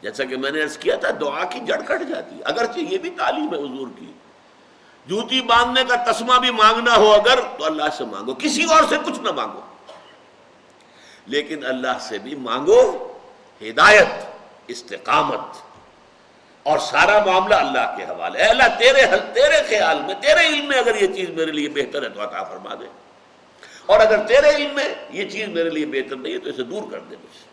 جیسا کہ میں نے عرض کیا تھا، دعا کی جڑ کٹ جاتی ہے، اگرچہ یہ بھی تعلیم ہے حضور کی، جوتی باندھنے کا تسمہ بھی مانگنا ہو اگر تو اللہ سے مانگو، کسی اور سے کچھ نہ مانگو، لیکن اللہ سے بھی مانگو ہدایت، استقامت، اور سارا معاملہ اللہ کے حوالے ہے۔ اللہ تیرے خیال میں، تیرے علم میں اگر یہ چیز میرے لیے بہتر ہے تو عطا فرما دے، اور اگر تیرے علم میں یہ چیز میرے لیے بہتر نہیں ہے تو اسے دور کر دے مجھ سے۔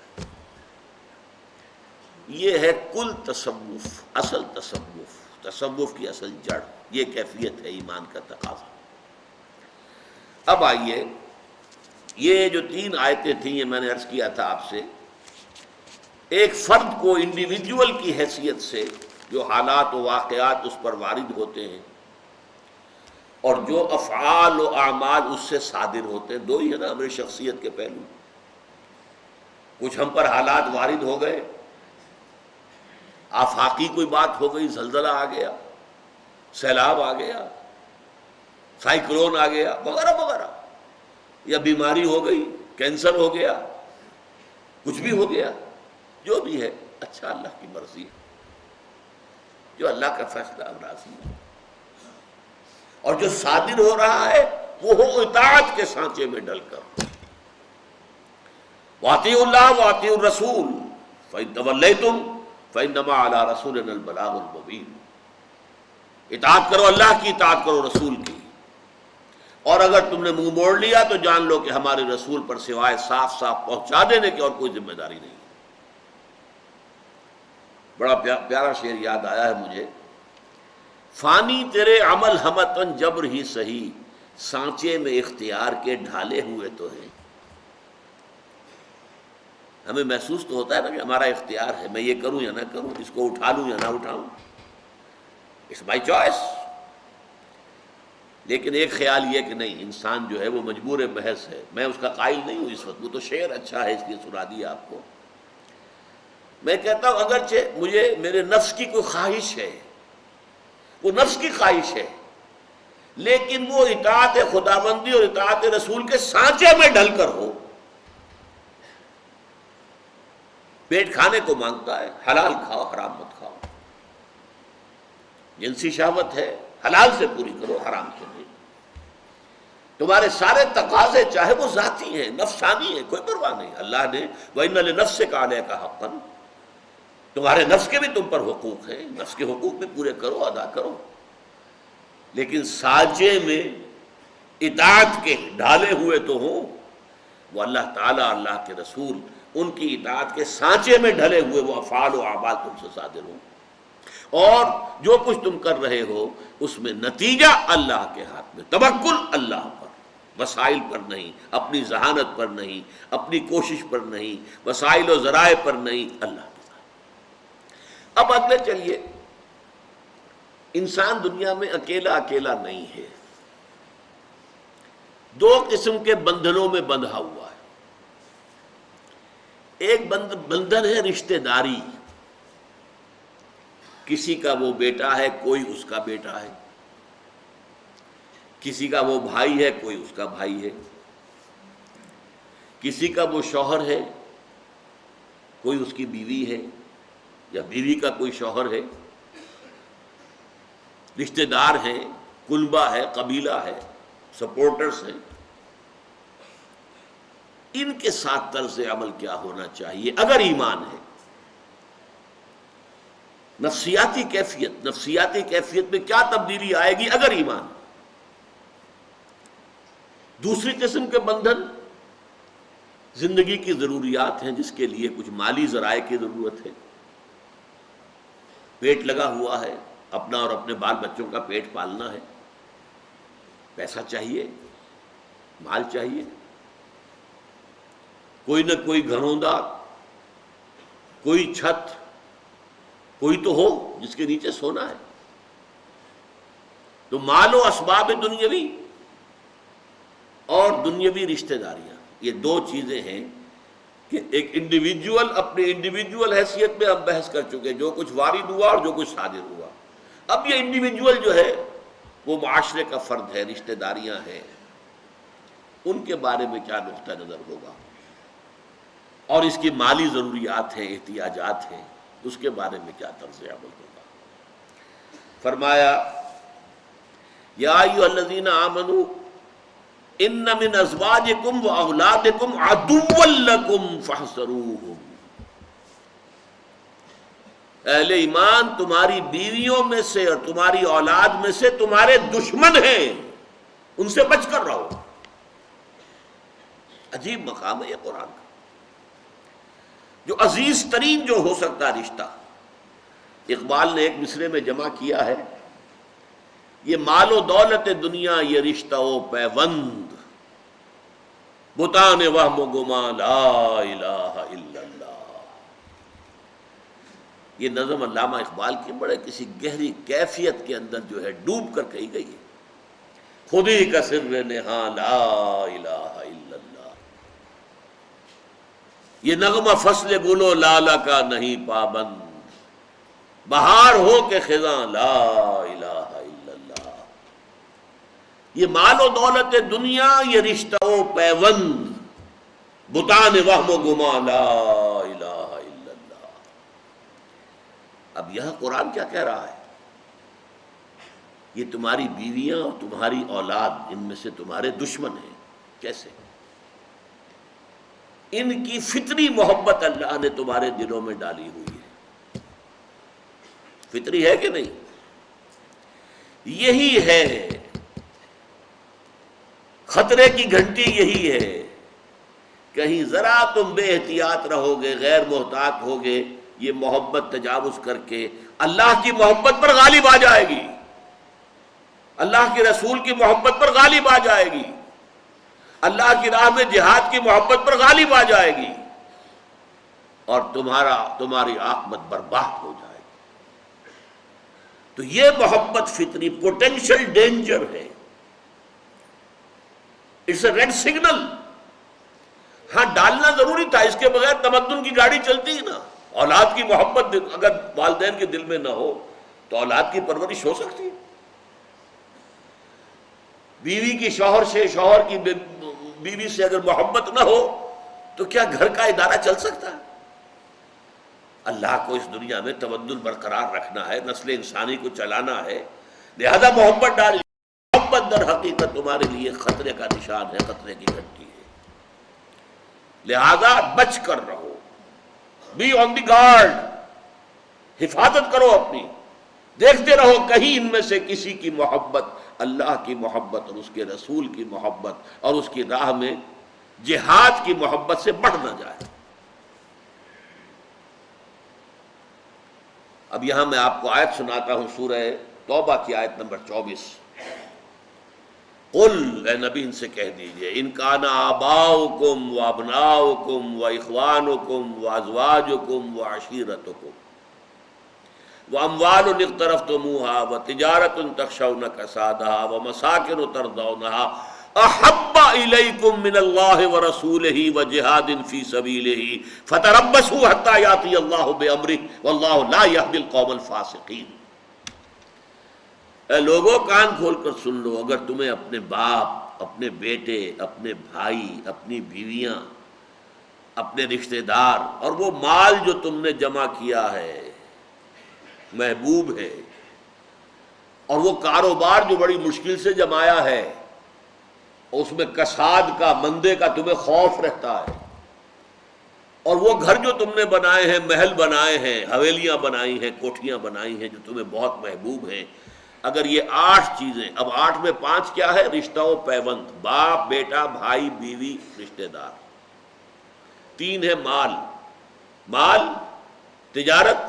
یہ ہے کل تصوف، اصل تصوف، تصوف کی اصل جڑ، یہ کیفیت ہے ایمان کا تقاضا۔ اب آئیے، یہ جو 3 آیتیں تھیں یہ میں نے عرض کیا تھا آپ سے، ایک فرد کو انڈیویجول کی حیثیت سے جو حالات و واقعات اس پر وارد ہوتے ہیں اور جو افعال و اعمال اس سے صادر ہوتے ہیں، 2 ہی ہے نا ہماری شخصیت کے پہلو۔ کچھ ہم پر حالات وارد ہو گئے، آفاقی کوئی بات ہو گئی، زلزلہ آ گیا، سیلاب آ گیا، سائیکلون آ گیا، وغیرہ وغیرہ، یا بیماری ہو گئی، کینسر ہو گیا، کچھ بھی ہو گیا، جو بھی ہے اچھا اللہ کی مرضی ہے، جو اللہ کا فیصلہ راضی ہے، اور جو صادر ہو رہا ہے وہ ہو اطاعت کے سانچے میں ڈل کر، وَأَطِيعُوا اللَّهَ وَأَطِيعُوا الرَّسُولَ فَإِن تَوَلَّيْتُمْ فَإِنَّمَا عَلَىٰ رَسُولِنَا الْبَلَاغُ الْمُبِينُ۔ اطاعت کرو اللہ کی، اطاعت کرو رسول کی، اور اگر تم نے منہ موڑ لیا تو جان لو کہ ہمارے رسول پر سوائے صاف صاف پہنچا دینے کی اور کوئی ذمہ داری نہیں۔ بڑا پیارا شعر یاد آیا ہے مجھے، فانی تیرے عمل ہمتن جبر ہی سہی، سانچے میں اختیار کے ڈھالے ہوئے تو ہیں۔ ہمیں محسوس تو ہوتا ہے نا کہ ہمارا اختیار ہے، میں یہ کروں یا نہ کروں، اس کو اٹھا لوں یا نہ اٹھاؤں، اٹس مائی چوائس۔ لیکن ایک خیال یہ کہ نہیں، انسان جو ہے وہ مجبور محض ہے، میں اس کا قائل نہیں ہوں اس وقت، وہ تو شعر اچھا ہے اس لیے سنا دیا آپ کو۔ میں کہتا ہوں اگرچہ مجھے میرے نفس کی کوئی خواہش ہے، وہ نفس کی خواہش ہے، لیکن وہ اطاعت خداوندی اور اطاعت رسول کے سانچے میں ڈل کر ہو۔ پیٹ کھانے کو مانگتا ہے، حلال کھاؤ حرام مت کھاؤ، جنسی شہوت ہے حلال سے پوری کرو، حرام سے نہیں۔ تمہارے سارے تقاضے چاہے وہ ذاتی ہیں، نفسانی ہیں، کوئی پرواہ نہیں، اللہ نے وَإِنَّ لِنَفْسِكَ عَلَيْكَ حَقًّا، تمہارے نفس کے بھی تم پر حقوق ہیں، نفس کے حقوق بھی پورے کرو، ادا کرو، لیکن سانچے میں اطاعت کے ڈھالے ہوئے تو ہوں، وہ اللہ تعالیٰ، اللہ کے رسول، ان کی اطاعت کے سانچے میں ڈھلے ہوئے وہ افعال و اعمال تم سے صادر ہوں، اور جو کچھ تم کر رہے ہو اس میں نتیجہ اللہ کے ہاتھ میں، توکل اللہ پر، وسائل پر نہیں، اپنی ذہانت پر نہیں، اپنی کوشش پر نہیں، وسائل و ذرائع پر نہیں، اللہ کے ساتھ۔ اب اگلے چلیے، انسان دنیا میں اکیلا اکیلا نہیں ہے، 2 قسم کے بندھنوں میں بندھا ہوا ہے۔ ایک بندھن ہے رشتہ داری، کسی کا وہ بیٹا ہے، کوئی اس کا بیٹا ہے، کسی کا وہ بھائی ہے، کوئی اس کا بھائی ہے، کسی کا وہ شوہر ہے، کوئی اس کی بیوی ہے، یا بیوی کا کوئی شوہر ہے، رشتہ دار ہیں، کنبہ ہے، قبیلہ ہے، سپورٹرز ہیں۔ ان کے ساتھ طرز عمل کیا ہونا چاہیے اگر ایمان ہے؟ نفسیاتی کیفیت میں کیا تبدیلی آئے گی اگر ایمان؟ دوسری قسم کے بندھن زندگی کی ضروریات ہیں، جس کے لیے کچھ مالی ذرائع کی ضرورت ہے، پیٹ لگا ہوا ہے، اپنا اور اپنے بال بچوں کا پیٹ پالنا ہے، پیسہ چاہیے، مال چاہیے، کوئی نہ کوئی گھروندہ، کوئی چھت، کوئی تو ہو جس کے نیچے سونا ہے۔ تو مال و اسباب دنیاوی اور دنیاوی رشتہ داریاں، یہ دو چیزیں ہیں کہ ایک انڈیویجول، اپنے انڈیویجول حیثیت میں ہم بحث کر چکے، جو کچھ وارد ہوا اور جو کچھ صادر ہوا۔ اب یہ انڈیویجول جو ہے وہ معاشرے کا فرد ہے، رشتہ داریاں ہیں، ان کے بارے میں کیا نقطہ نظر ہوگا، اور اس کی مالی ضروریات ہیں، احتیاجات ہیں، اس کے بارے میں کیا طرز عمل ہوگا۔ فرمایا یا ایھا الذین آمنوا ان من ازواجکم واولادکم عدوا لکم فاحذروہم، اہل ایمان تمہاری بیویوں میں سے اور تمہاری اولاد میں سے تمہارے دشمن ہیں، ان سے بچ کر رہو۔ عجیب مقام ہے یہ قرآن کا، جو عزیز ترین جو ہو سکتا رشتہ، اقبال نے ایک مصرے میں جمع کیا ہے، یہ مال و دولت دنیا یہ رشتہ و پیوند، بتان وہم و گمان لا الہ الا اللہ۔ یہ نظم علامہ اقبال کی بڑے کسی گہری کیفیت کے اندر جو ہے ڈوب کر کہی گئی ہے، خودی کا سر نہاں لا الہ الا اللہ۔ یہ نغمہ فصل گل و لالہ کا نہیں پابند، بہار ہو کہ خزاں لا الہ الا اللہ۔ یہ مال و دولت دنیا یہ رشتہ و پیوند، بتان وہم و گما لا الہ الا اللہ۔ اب یہ قرآن کیا کہہ رہا ہے؟ یہ تمہاری بیویاں اور تمہاری اولاد ان میں سے تمہارے دشمن ہیں۔ کیسے؟ ان کی فطری محبت اللہ نے تمہارے دلوں میں ڈالی ہوئی ہے، فطری ہے کہ نہیں؟ یہی ہے خطرے کی گھنٹی، یہی ہے، کہیں ذرا تم بے احتیاط رہو گے، غیر محتاط ہوگے، یہ محبت تجاوز کر کے اللہ کی محبت پر غالب آ جائے گی، اللہ کے رسول کی محبت پر غالب آ جائے گی، اللہ کی راہ میں جہاد کی محبت پر غالب آ جائے گی، اور تمہاری عاقبت برباد ہو جائے گی۔ تو یہ محبت فطری پوٹینشل ڈینجر ہے، اٹس اے ریڈ سگنل۔ ہاں ڈالنا ضروری تھا، اس کے بغیر تمدن کی گاڑی چلتی ہی نہ۔ اولاد کی محبت اگر والدین کے دل میں نہ ہو تو اولاد کی پرورش ہو سکتی ہے؟ بیوی کی شوہر سے، شوہر کی بیوی سے اگر محبت نہ ہو تو کیا گھر کا ادارہ چل سکتا ہے؟ اللہ کو اس دنیا میں تمدن برقرار رکھنا ہے، نسل انسانی کو چلانا ہے، لہذا محبت ڈال۔ محبت در حقیقت تمہارے لیے خطرے کا نشان ہے، خطرے کی گھنٹی ہے، لہذا بچ کر رہو، بی آن دی گارڈ، حفاظت کرو اپنی، دیکھتے رہو کہیں ان میں سے کسی کی محبت، اللہ کی محبت اور اس کے رسول کی محبت اور اس کی راہ میں جہاد کی محبت سے بڑھ نہ جائے۔ اب یہاں میں آپ کو آیت سناتا ہوں، سورہ توبہ کی آیت نمبر 24۔ قل، اے نبی ان سے کہہ دیجئے، ان کان آباؤکم و ابناؤکم و اخوانکم و ازواجکم و عشیرتکم واموال اقترفتموها وتجارۃ تخشون کسادها ومساکن ترضونها احب الیکم من اللہ ورسولہ وجہاد فی سبیلہ فتربصوا حتی یاتی اللہ بامرہ واللہ لا یہدی القوم الفاسقین۔ اے لوگوں کان کھول کر سن لو، اگر تمہیں اپنے باپ، اپنے بیٹے، اپنے بھائی، اپنی بیویاں، اپنے رشتہ دار اور وہ مال جو تم نے جمع کیا ہے محبوب ہے، اور وہ کاروبار جو بڑی مشکل سے جمایا ہے، اس میں کساد کا، مندے کا تمہیں خوف رہتا ہے، اور وہ گھر جو تم نے بنائے ہیں، محل بنائے ہیں، حویلیاں بنائی ہیں، کوٹھیاں بنائی ہیں جو تمہیں بہت محبوب ہیں، اگر یہ 8 چیزیں، اب 8 میں 5 کیا ہے؟ رشتہ و پیوند، باپ بیٹا بھائی بیوی رشتہ دار، 3 ہے مال، مال تجارت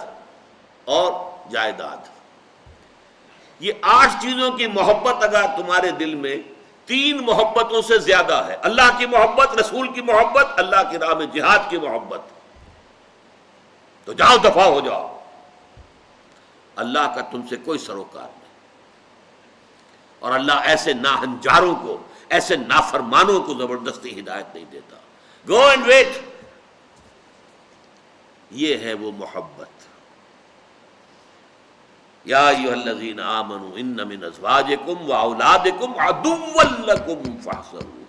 اور جائیداد، یہ 8 چیزوں کی محبت اگر تمہارے دل میں 3 محبتوں سے زیادہ ہے، اللہ کی محبت، رسول کی محبت، اللہ کی راہ میں جہاد کی محبت، تو جاؤ دفاع ہو جاؤ، اللہ کا تم سے کوئی سروکار نہیں، اور اللہ ایسے ناہنجاروں کو، ایسے نافرمانوں کو زبردستی ہدایت نہیں دیتا. گو اینڈ ویٹ، یہ ہے وہ محبت. یا ایھا الذین آمنوا ان من ازواجکم واولادکم عدوا لکم فاحذروہ.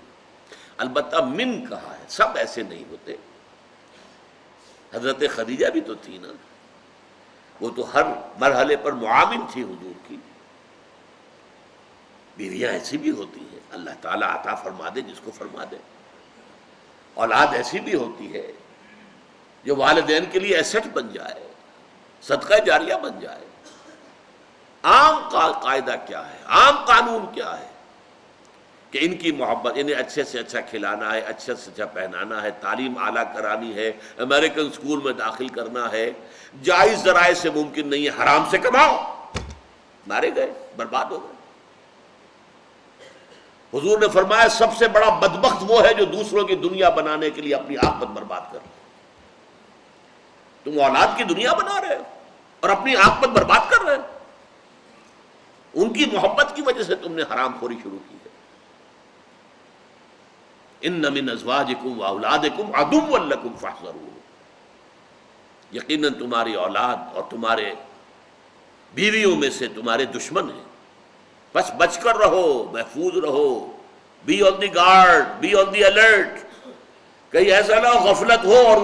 البتہ من کہا ہے، سب ایسے نہیں ہوتے. حضرت خدیجہ بھی تو تھی نا، وہ تو ہر مرحلے پر معاون تھی حضور کی. بیویاں ایسی بھی ہوتی ہیں، اللہ تعالیٰ عطا فرما دے جس کو فرما دے. اولاد ایسی بھی ہوتی ہے جو والدین کے لیے ایسٹ بن جائے، صدقہ جاریہ بن جائے. عام قاعدہ کیا ہے، عام قانون کیا ہے کہ ان کی محبت، انہیں اچھے سے اچھا کھلانا ہے، اچھے سے اچھا پہنانا ہے، تعلیم اعلیٰ کرانی ہے، امریکن اسکول میں داخل کرنا ہے. جائز ذرائع سے ممکن نہیں ہے، حرام سے کماؤ، مارے گئے، برباد ہو گئے. حضور نے فرمایا سب سے بڑا بدبخت وہ ہے جو دوسروں کی دنیا بنانے کے لیے اپنی آخرت برباد کر رہے. تم اولاد کی دنیا بنا رہے ہو اور اپنی آخرت برباد کر رہے ہو. ان کی محبت کی وجہ سے تم نے حرام خوری شروع کی ہے. ان من ازواجکم واولادکم عدوا لکم فاحذروہ. یقیناً تمہاری اولاد اور تمہارے بیویوں میں سے تمہارے دشمن ہیں، بس بچ کر رہو، محفوظ رہو. Be on the guard, be on the alert. کہیں ایسا نہ ہو غفلت ہو اور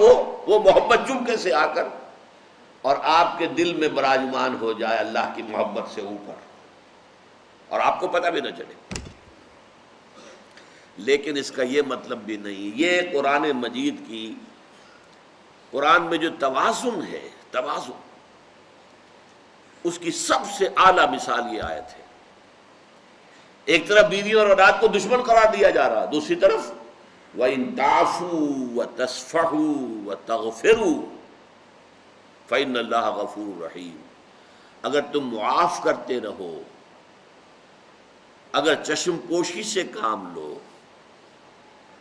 وہ محبت چمکے سے آ کر اور آپ کے دل میں براجمان ہو جائے اللہ کی محبت سے اوپر، اور آپ کو پتہ بھی نہ چلے. لیکن اس کا یہ مطلب بھی نہیں، یہ قرآن مجید کی، قرآن میں جو توازن ہے، توازن، اس کی سب سے اعلیٰ مثال یہ آیت ہے. ایک طرف بیویوں اور اولاد کو دشمن قرار دیا جا رہا، دوسری طرف وَإِن تَعْفُوا وَتَصْفَحُوا وَتَغْفِرُوا فَإِنَّ اللَّهَ غَفُورٌ رَحِيمٌ. اگر تم معاف کرتے رہو، اگر چشم پوشی سے کام لو،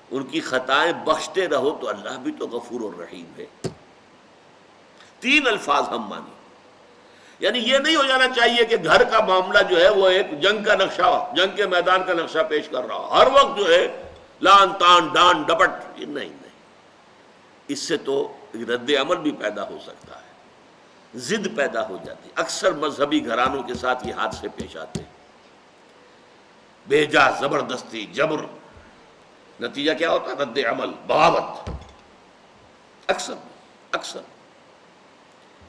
ان کی خطائیں بخشتے رہو، تو اللہ بھی تو غفور الرحیم ہے. 3 الفاظ ہم مانی. یعنی یہ نہیں ہو جانا چاہیے کہ گھر کا معاملہ جو ہے وہ ایک جنگ کا نقشہ، جنگ کے میدان کا نقشہ پیش کر رہا، ہر وقت جو ہے لان تان ڈان ڈپٹ. نہیں، اس سے تو رد عمل بھی پیدا ہو سکتا ہے، ضد پیدا ہو جاتی. اکثر مذہبی گھرانوں کے ساتھ یہ حادثے پیش آتے ہیں، بے جا زبردستی، جبر، نتیجہ کیا ہوتا ہے؟ رد عمل، بغاوت. اکثر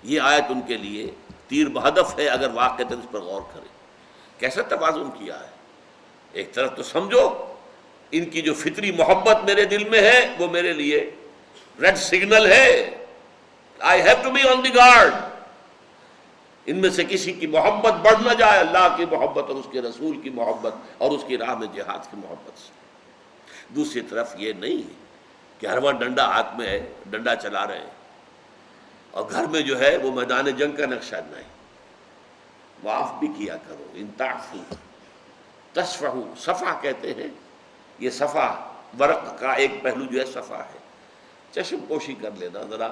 یہ آیت ان کے لیے تیر بہدف ہے اگر واقعتاً اس پر غور کریں. کیسا توازن کیا ہے. ایک طرف تو سمجھو ان کی جو فطری محبت میرے دل میں ہے وہ میرے لیے ریڈ سگنل ہے، I have to be on the guard. ان میں سے کسی کی محبت بڑھ نہ جائے اللہ کی محبت اور اس کے رسول کی محبت اور اس کی راہ میں جہاد کی محبت سے. دوسری طرف یہ نہیں کہ ہر وقت ڈنڈا ہاتھ میں ہے، ڈنڈا چلا رہے ہیں، اور گھر میں جو ہے وہ میدان جنگ کا نقشہ نہیں. معاف بھی کیا کرو. ان تعفوا تصفحوا، صفح کہتے ہیں. یہ صفح ورق کا ایک پہلو جو ہے صفح ہے، چشم پوشی کر لینا، ذرا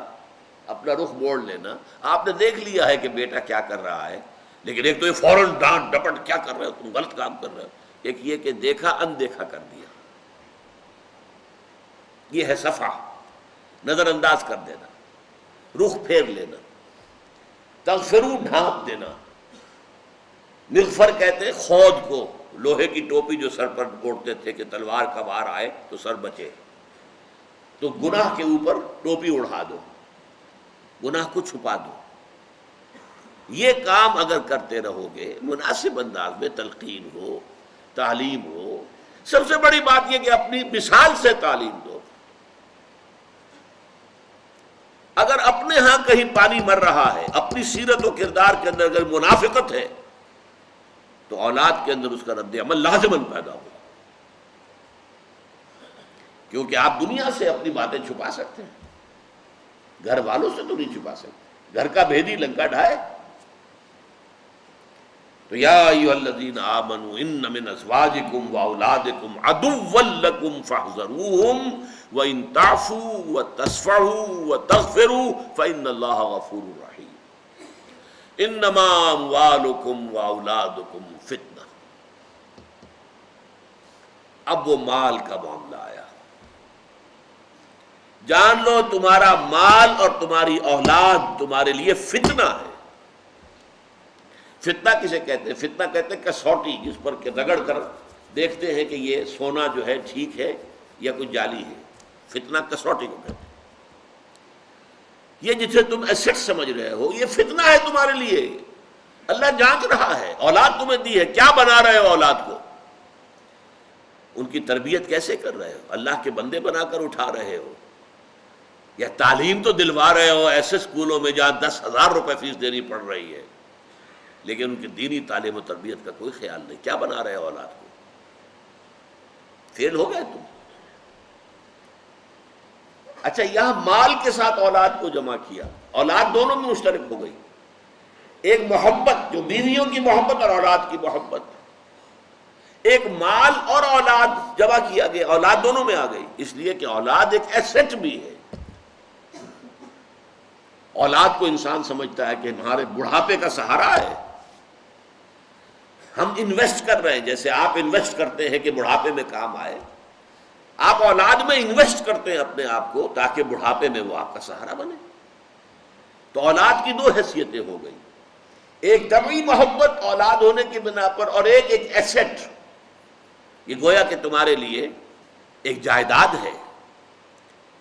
اپنا رخ موڑ لینا. آپ نے دیکھ لیا ہے کہ بیٹا کیا کر رہا ہے، لیکن ایک تو یہ فوراً ڈانٹ ڈپٹ، کیا کر رہے ہو تم، غلط کام کر رہے ہو. ایک یہ کہ دیکھا اندیکھا کر دیا، یہ ہے صفح. نظر انداز کر دینا، رخ پھیر لینا. تغفرو، ڈھانپ دینا. مغفر کہتے ہیں خود کو، لوہے کی ٹوپی جو سر پر اوڑھتے تھے کہ تلوار کا وار آئے تو سر بچے. تو گناہ کے اوپر ٹوپی اڑھا دو، گناہ کو چھپا دو. یہ کام اگر کرتے رہو گے، مناسب انداز میں تلقین ہو، تعلیم ہو، سب سے بڑی بات یہ کہ اپنی مثال سے تعلیم دو. اگر اپنے ہاں کہیں پانی مر رہا ہے، اپنی سیرت و کردار کے اندر اگر منافقت ہے، تو اولاد کے اندر اس کا رد عمل لازماً پیدا ہوگا. کیونکہ آپ دنیا سے اپنی باتیں چھپا سکتے ہیں، گھر والوں سے تو نہیں چھپا سکتے. گھر کا بھیدی لنکا ڈھائے. تو یا ایھا الذین آمنوا ان من ازواجکم واولادکم عدوا لکم فاحذروہم وان تعفوا وتصفحوا وتغفروا فان اللہ غفور رحیم. انما اموالکم واولادکم فتنہ. اب وہ مال کا معاملہ آیا. جان لو تمہارا مال اور تمہاری اولاد تمہارے لیے فتنہ ہے. فتنہ کسے کہتے ہیں؟ فتنہ کہتے ہیں کسوٹی، جس پر کہ رگڑ کر دیکھتے ہیں کہ یہ سونا جو ہے ٹھیک ہے یا کوئی جعلی ہے. فتنہ کسوٹی کو کہتے ہیں. یہ جسے تم ایسٹ سمجھ رہے ہو، یہ فتنہ ہے تمہارے لیے. اللہ جانچ رہا ہے. اولاد تمہیں دی ہے، کیا بنا رہے ہو اولاد کو؟ ان کی تربیت کیسے کر رہے ہو؟ اللہ کے بندے بنا کر اٹھا رہے ہو یا تعلیم تو دلوا رہے ہو ایسے اسکولوں میں جہاں 10,000 روپے فیس دینی پڑ رہی ہے، لیکن ان کی دینی تعلیم و تربیت کا کوئی خیال نہیں. کیا بنا رہے ہو اولاد کو؟ فیل ہو گئے تم. اچھا، یہاں مال کے ساتھ اولاد کو جمع کیا. اولاد دونوں میں مشترک ہو گئی. ایک محبت جو بیویوں کی محبت اور اولاد کی محبت، ایک مال اور اولاد جمع کیا گیا. اولاد دونوں میں آ گئی، اس لیے کہ اولاد ایک ایسٹ بھی ہے. اولاد کو انسان سمجھتا ہے کہ ہمارے بڑھاپے کا سہارا ہے. ہم انویسٹ کر رہے ہیں، جیسے آپ انویسٹ کرتے ہیں کہ بڑھاپے میں کام آئے. آپ اولاد میں انویسٹ کرتے ہیں اپنے آپ کو تاکہ بڑھاپے میں وہ آپ کا سہارا بنے. تو اولاد کی دو حیثیتیں ہو گئی، ایک طبعی محبت اولاد ہونے کی بنا پر، اور ایک ایسٹ. یہ گویا کہ تمہارے لیے ایک جائیداد ہے،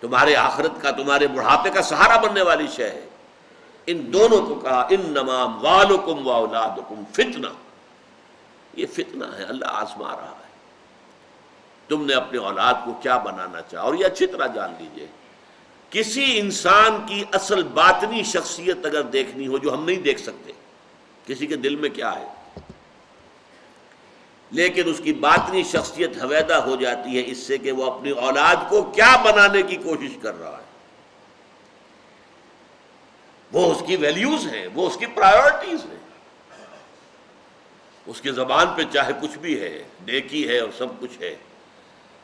تمہارے آخرت کا، تمہارے بڑھاپے کا سہارا بننے والی شے ہے. ان دونوں کو کہا انما اموالکم واولادکم فتنہ. یہ فتنہ ہے، اللہ آزما رہا ہے تم نے اپنے اولاد کو کیا بنانا چاہا. اور یہ اچھی طرح جان لیجئے، کسی انسان کی اصل باطنی شخصیت اگر دیکھنی ہو جو ہم نہیں دیکھ سکتے، کسی کے دل میں کیا ہے، لیکن اس کی باطنی شخصیت حویدہ ہو جاتی ہے اس سے کہ وہ اپنی اولاد کو کیا بنانے کی کوشش کر رہا ہے. وہ اس کی ویلیوز ہیں، وہ اس کی پرائیورٹیز ہیں. اس کی زبان پہ چاہے کچھ بھی ہے، نیکی ہے اور سب کچھ ہے،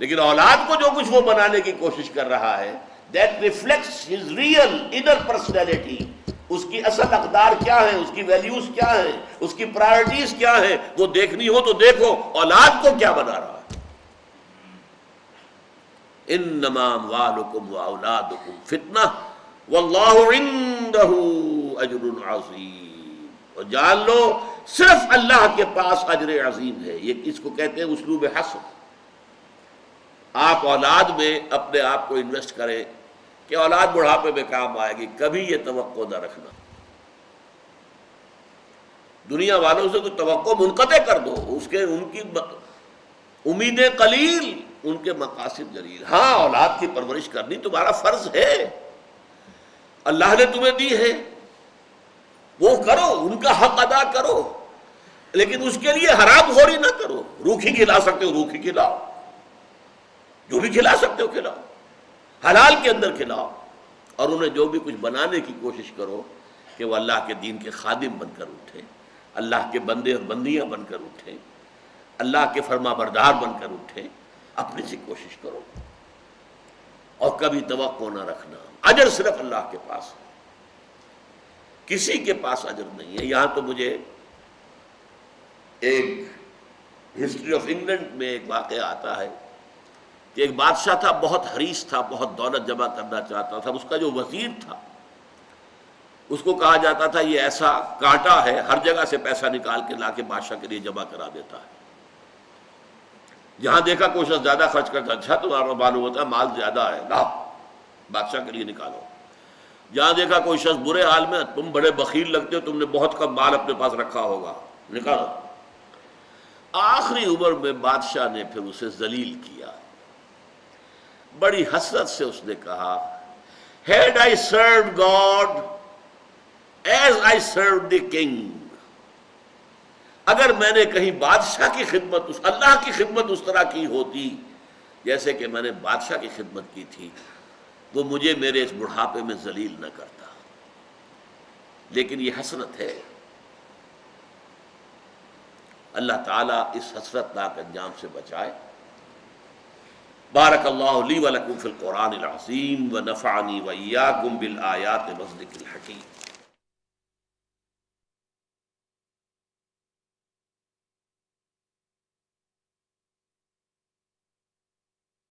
لیکن اولاد کو جو کچھ وہ بنانے کی کوشش کر رہا ہے، that reflects his real inner personality. اس کی اصل اقدار کیا ہیں، اس کی ویلیوز کیا ہیں، اس کی پرائرٹیز کیا ہیں، وہ دیکھنی ہو تو دیکھو اولاد کو کیا بنا رہا ہے. انما اموالکم واولادکم فتنہ واللہ عندہ اجر عظیم. اور جان لو صرف اللہ کے پاس اجر عظیم ہے. یہ اس کو کہتے ہیں اسلوب حصر. آپ اولاد میں اپنے آپ کو انویسٹ کریں کہ اولاد بڑھاپے میں کام آئے گی، کبھی یہ توقع نہ رکھنا. دنیا والوں سے تو توقع منقطع کر دو، ان کی امیدیں قلیل، ان کے مقاصد جلیل. ہاں، اولاد کی پرورش کرنی تمہارا فرض ہے، اللہ نے تمہیں دی ہے، وہ کرو، ان کا حق ادا کرو، لیکن اس کے لیے حرام خوری نہ کرو. روکھی کھلا سکتے ہو روکھی کھلاؤ، جو بھی کھلا سکتے ہو کھلاؤ، حلال کے اندر کھلاؤ. اور انہیں جو بھی کچھ بنانے کی کوشش کرو کہ وہ اللہ کے دین کے خادم بن کر اٹھے، اللہ کے بندے اور بندیاں بن کر اٹھے، اللہ کے فرما بردار بن کر اٹھے. اپنے سے کوشش کرو اور کبھی توقع نہ رکھنا. اجر صرف اللہ کے پاس ہے، کسی کے پاس اجر نہیں ہے. یہاں تو مجھے ایک ہسٹری آف انگلینڈ میں ایک واقعہ آتا ہے کہ ایک بادشاہ تھا، بہت حریص تھا، بہت دولت جمع کرنا چاہتا تھا. اس کا جو وزیر تھا اس کو کہا جاتا تھا یہ ایسا کانٹا ہے، ہر جگہ سے پیسہ نکال کے لا کے بادشاہ کے لیے جمع کرا دیتا ہے. جہاں دیکھا کوئی شخص زیادہ خرچ کرتا، اچھا تمہارا معلوم ہوتا ہے مال زیادہ ہے، لاؤ بادشاہ کے لیے نکالو. جہاں دیکھا کوئی شخص برے حال میں، تم بڑے بخیل لگتے ہو، تم نے بہت کم مال اپنے پاس رکھا ہوگا، نکالو. آخری عمر میں بادشاہ نے پھر اسے ذلیل کیا. بڑی حسرت سے اس نے کہا had I served God as I served the king, اگر میں نے کہیں بادشاہ کی خدمت اللہ کی خدمت اس طرح کی ہوتی جیسے کہ میں نے بادشاہ کی خدمت کی تھی وہ مجھے میرے اس بڑھاپے میں ذلیل نہ کرتا. لیکن یہ حسرت ہے. اللہ تعالیٰ اس حسرتناک انجام سے بچائے. بارک اللہ لی ولکم فی القرآن العظیم ونفعنی وإیاکم بالآیات والذکر الحکیم.